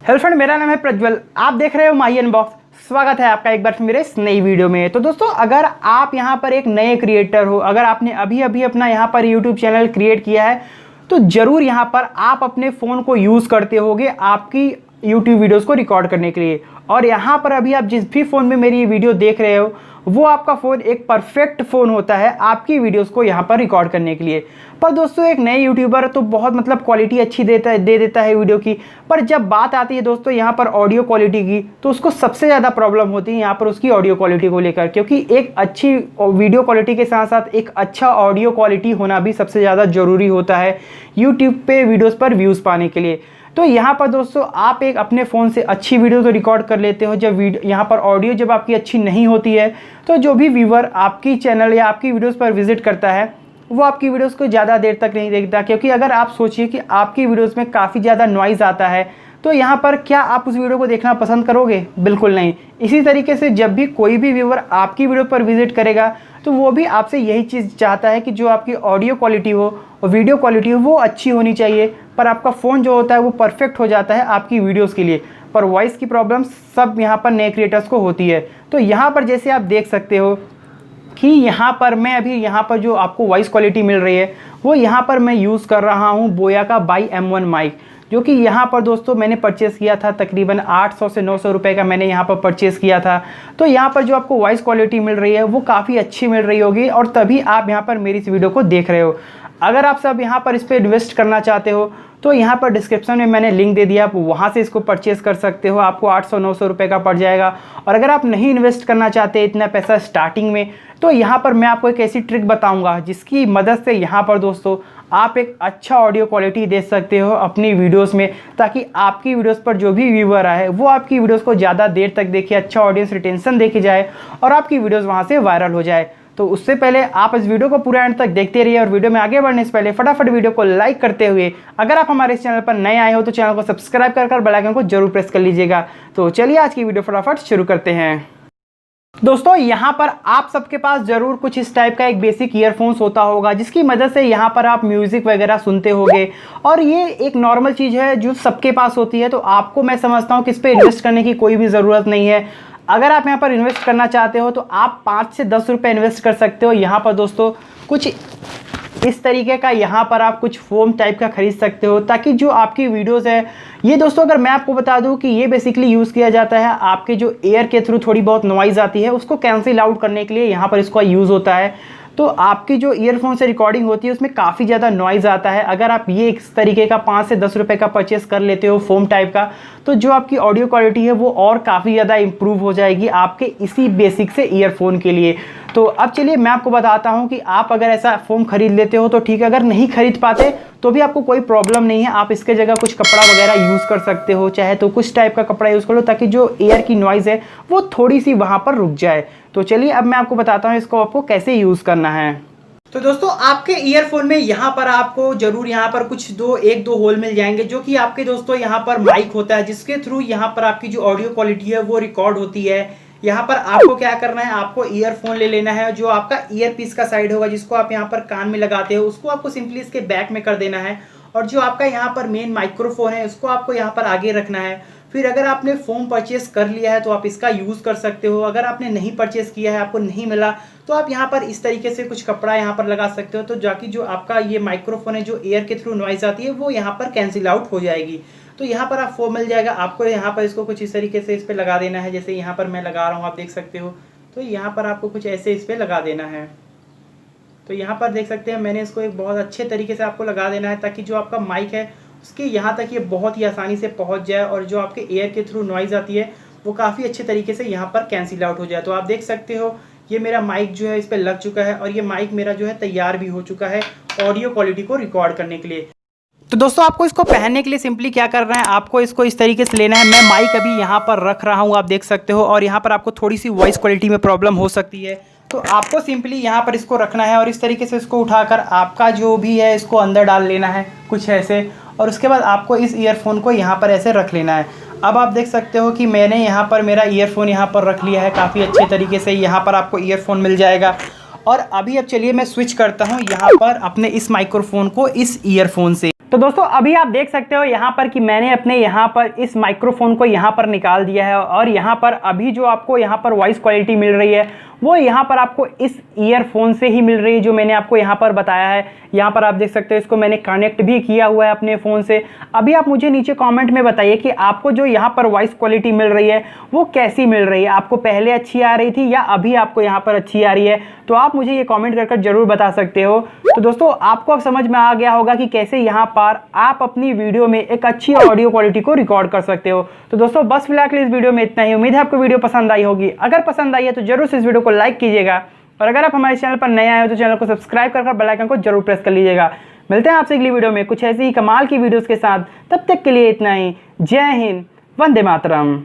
Hello friend, मेरा नाम है प्रज्वल। आप देख रहे हो माही अनबॉक्स। स्वागत है आपका एक बार मेरे इस नई वीडियो में। तो दोस्तों, अगर आप यहाँ पर एक नए क्रिएटर हो, अगर आपने अभी अभी अपना यहाँ पर यूट्यूब चैनल क्रिएट किया है, तो ज़रूर यहाँ पर आप अपने फ़ोन को यूज़ करते होगे आपकी यूट्यूब वीडियोस को रिकॉर्ड करने के लिए। और यहाँ पर अभी आप जिस भी फ़ोन में मेरी ये वीडियो देख रहे हो, वो आपका फ़ोन एक परफेक्ट फ़ोन होता है आपकी वीडियोस को यहाँ पर रिकॉर्ड करने के लिए। पर दोस्तों, एक नए यूट्यूबर तो बहुत क्वालिटी अच्छी दे देता है वीडियो की, पर जब बात आती है दोस्तों यहाँ पर ऑडियो क्वालिटी की, तो उसको सबसे ज़्यादा प्रॉब्लम होती है यहाँ पर उसकी ऑडियो क्वालिटी को लेकर। क्योंकि एक अच्छी वीडियो क्वालिटी के साथ साथ एक अच्छा ऑडियो क्वालिटी होना भी सबसे ज़्यादा ज़रूरी होता है यूट्यूब पे वीडियोज़ पर व्यूज़ पाने के लिए। तो यहाँ पर दोस्तों, आप एक अपने फ़ोन से अच्छी वीडियो तो रिकॉर्ड कर लेते हो, जब यहाँ पर ऑडियो जब आपकी अच्छी नहीं होती है, तो जो भी व्यूअर आपकी चैनल या आपकी वीडियोस पर विजिट करता है, वो आपकी वीडियोस को ज़्यादा देर तक नहीं देखता। क्योंकि अगर आप सोचिए कि आपकी वीडियोस में काफ़ी ज़्यादा नॉइज़ आता है, तो यहाँ पर क्या आप उस वीडियो को देखना पसंद करोगे? बिल्कुल नहीं। इसी तरीके से जब भी कोई भी व्यूअर आपकी वीडियो पर विजिट करेगा, तो वो भी आपसे यही चीज़ चाहता है कि जो आपकी ऑडियो क्वालिटी हो और वीडियो क्वालिटी हो वो अच्छी होनी चाहिए। पर आपका फ़ोन जो होता है वो परफेक्ट हो जाता है आपकी वीडियोस के लिए, पर वॉइस की प्रॉब्लम सब यहाँ पर नए क्रिएटर्स को होती है। तो यहाँ पर जैसे आप देख सकते हो कि यहाँ पर मैं अभी यहाँ पर जो आपको वॉइस क्वालिटी मिल रही है, वो यहाँ पर मैं यूज़ कर रहा हूँ बोया का बाई M1 माइक, जो कि यहाँ पर दोस्तों मैंने परचेज़ किया था तकरीबन 800 से 900 रुपये का मैंने यहाँ पर परचेज़ किया था। तो यहाँ पर जो आपको वॉइस क्वालिटी मिल रही है वो काफ़ी अच्छी मिल रही होगी, और तभी आप यहाँ पर मेरी इस वीडियो को देख रहे हो। अगर आप सब यहाँ पर इस पर इन्वेस्ट करना चाहते हो, तो यहाँ पर डिस्क्रिप्शन में मैंने लिंक दे दिया, आप वहाँ से इसको परचेज़ कर सकते हो। आपको 800-900 रुपये का पड़ जाएगा। और अगर आप नहीं इन्वेस्ट करना चाहते इतना पैसा स्टार्टिंग में, तो यहाँ पर मैं आपको एक ऐसी ट्रिक बताऊँगा जिसकी मदद से यहाँ पर दोस्तों आप एक अच्छा ऑडियो क्वालिटी दे सकते हो अपनी वीडियोस में, ताकि आपकी वीडियोस पर जो भी व्यूअर आए वो आपकी वीडियोस को ज़्यादा देर तक देखे, अच्छा ऑडियंस रिटेंशन देखी जाए और आपकी वीडियोस वहाँ से वायरल हो जाए। तो उससे पहले आप इस वीडियो को पूरा एंड तक देखते रहिए, और वीडियो में आगे बढ़ने से पहले फटाफट वीडियो को लाइक करते हुए, अगर आप हमारे इस चैनल पर नए आए हो तो चैनल को सब्सक्राइब कर बेल आइकन को जरूर प्रेस कर लीजिएगा। तो चलिए आज की वीडियो फटाफट शुरू करते हैं। दोस्तों, यहाँ पर आप सबके पास ज़रूर कुछ इस टाइप का एक बेसिक ईयरफोन्स होता होगा, जिसकी मदद से यहाँ पर आप म्यूज़िक वगैरह सुनते होगे, और ये एक नॉर्मल चीज़ है जो सबके पास होती है। तो आपको मैं समझता हूँ कि इस पर इन्वेस्ट करने की कोई भी ज़रूरत नहीं है। अगर आप यहाँ पर इन्वेस्ट करना चाहते हो तो आप 5 से 10 रुपये इन्वेस्ट कर सकते हो। यहाँ पर दोस्तों कुछ इस तरीके का यहाँ पर आप कुछ फोम टाइप का खरीद सकते हो, ताकि जो आपकी वीडियोस है, ये दोस्तों अगर मैं आपको बता दूं कि ये बेसिकली यूज़ किया जाता है आपके जो एयर के थ्रू थोड़ी बहुत नॉइज़ आती है उसको कैंसिल आउट करने के लिए यहाँ पर इसका यूज़ होता है। तो आपकी जो ईयरफोन से रिकॉर्डिंग होती है उसमें काफ़ी ज़्यादा नॉइज़ आता है। अगर आप ये इस तरीके का 5 से 10 रुपये का परचेस कर लेते हो फोम टाइप का, तो जो आपकी ऑडियो क्वालिटी है वो और काफ़ी ज़्यादा इंप्रूव हो जाएगी आपके इसी बेसिक से ईयरफोन के लिए। तो अब चलिए मैं आपको बताता हूँ कि आप अगर ऐसा फोम खरीद लेते हो तो ठीक है, अगर नहीं खरीद पाते तो भी आपको कोई प्रॉब्लम नहीं है। आप इसके जगह कुछ कपड़ा वगैरह यूज़ कर सकते हो, चाहे तो कुछ टाइप का कपड़ा यूज़ कर लो, ताकि जो एयर की नॉइज़ है वो थोड़ी सी वहाँ पर रुक जाए। तो चलिए अब मैं आपको बताता हूँ इसको आपको कैसे यूज़ करना है। तो दोस्तों, आपके ईयरफोन में यहाँ पर आपको जरूर यहाँ पर कुछ एक दो होल मिल जाएंगे, जो कि आपके दोस्तों यहाँ पर माइक होता है, जिसके थ्रू यहाँ पर आपकी जो ऑडियो क्वालिटी है वो रिकॉर्ड होती है। यहाँ पर आपको क्या करना है, आपको ईयरफोन ले लेना है, जो आपका ईयर पीस का साइड होगा जिसको आप यहाँ पर कान में लगाते हो, उसको आपको सिंपली इसके बैक में कर देना है, और जो आपका यहाँ पर मेन माइक्रोफोन है उसको आपको यहाँ पर आगे रखना है। फिर अगर आपने फोम परचेस कर लिया है तो आप इसका यूज़ कर सकते हो। अगर आपने नहीं परचेस किया है, आपको नहीं मिला, तो आप यहाँ पर इस तरीके से कुछ कपड़ा यहाँ पर लगा सकते हो, तो जाकि जो आपका ये माइक्रोफोन है जो एयर के थ्रू नॉइज़ आती है वो यहाँ पर कैंसिल आउट हो जाएगी। तो यहाँ पर आप फोम मिल जाएगा आपको। यहाँ पर इसको कुछ इस तरीके से इस पर लगा देना है, जैसे यहाँ पर मैं लगा रहा हूँ, आप देख सकते हो। तो यहाँ पर आपको कुछ ऐसे इस पर लगा देना है। तो यहाँ पर देख सकते हैं मैंने इसको एक बहुत अच्छे तरीके से आपको लगा देना है, ताकि जो आपका माइक है उसके यहाँ तक ये बहुत ही आसानी से पहुँच जाए, और जो आपके एयर के थ्रू नॉइज़ आती है वो काफ़ी अच्छे तरीके से यहाँ पर कैंसिल आउट हो जाए। तो आप देख सकते हो ये मेरा माइक जो है इस पर लग चुका है, और ये माइक मेरा जो है तैयार भी हो चुका है ऑडियो क्वालिटी को रिकॉर्ड करने के लिए। तो दोस्तों, आपको इसको पहनने के लिए सिंपली क्या करना है, आपको इसको इस तरीके से लेना है। मैं माइक अभी यहाँ पर रख रहा हूँ, आप देख सकते हो, और यहाँ पर आपको थोड़ी सी वॉइस क्वालिटी में प्रॉब्लम हो सकती है, तो आपको सिंपली यहाँ पर इसको रखना है, और इस तरीके से इसको उठाकर आपका जो भी है इसको अंदर डाल लेना है कुछ ऐसे, और उसके बाद आपको इस ईयरफोन को यहाँ पर ऐसे रख लेना है। अब आप देख सकते हो कि मैंने यहाँ पर मेरा ईयरफोन यहाँ पर रख लिया है काफ़ी अच्छे तरीके से। यहाँ पर आपको ईयरफोन मिल जाएगा, और अभी अब चलिए मैं स्विच करता हूँ यहाँ पर अपने इस माइक्रोफोन को इस ईयरफोन से। तो दोस्तों अभी आप देख सकते हो यहाँ पर कि मैंने अपने यहाँ पर इस माइक्रोफोन को यहाँ पर निकाल दिया है और यहाँ पर अभी जो आपको यहाँ पर वॉइस क्वालिटी मिल रही है वो यहाँ पर आपको इस ईयरफोन से ही मिल रही है जो मैंने आपको यहाँ पर बताया है। यहाँ पर आप देख सकते हो इसको मैंने कनेक्ट भी किया हुआ है अपने फ़ोन से। अभी आप मुझे नीचे कमेंट में बताइए कि आपको जो यहाँ पर वॉइस क्वालिटी मिल रही है वो कैसी मिल रही है, आपको पहले अच्छी आ रही थी या अभी आपको यहाँ पर अच्छी आ रही है, तो आप मुझे ये कमेंट कर जरूर बता सकते हो। तो दोस्तों आपको अब समझ में आ गया होगा कि कैसे यहाँ पर आप अपनी वीडियो में एक अच्छी ऑडियो क्वालिटी को रिकॉर्ड कर सकते हो। तो दोस्तों बस फिलहाल के लिए इस वीडियो में इतना ही। उम्मीद है आपको वीडियो पसंद आई होगी। अगर पसंद आई है तो जरूर से इस वीडियो को लाइक कीजिएगा और अगर आप हमारे चैनल पर नए आए हो तो चैनल को सब्सक्राइब कर बेल आइकन को जरूर प्रेस कर लीजिएगा। मिलते हैं आपसे अगली वीडियो में कुछ ऐसी ही कमाल की वीडियोस के साथ। तब तक के लिए इतना ही। जय हिंद, वंदे मातरम।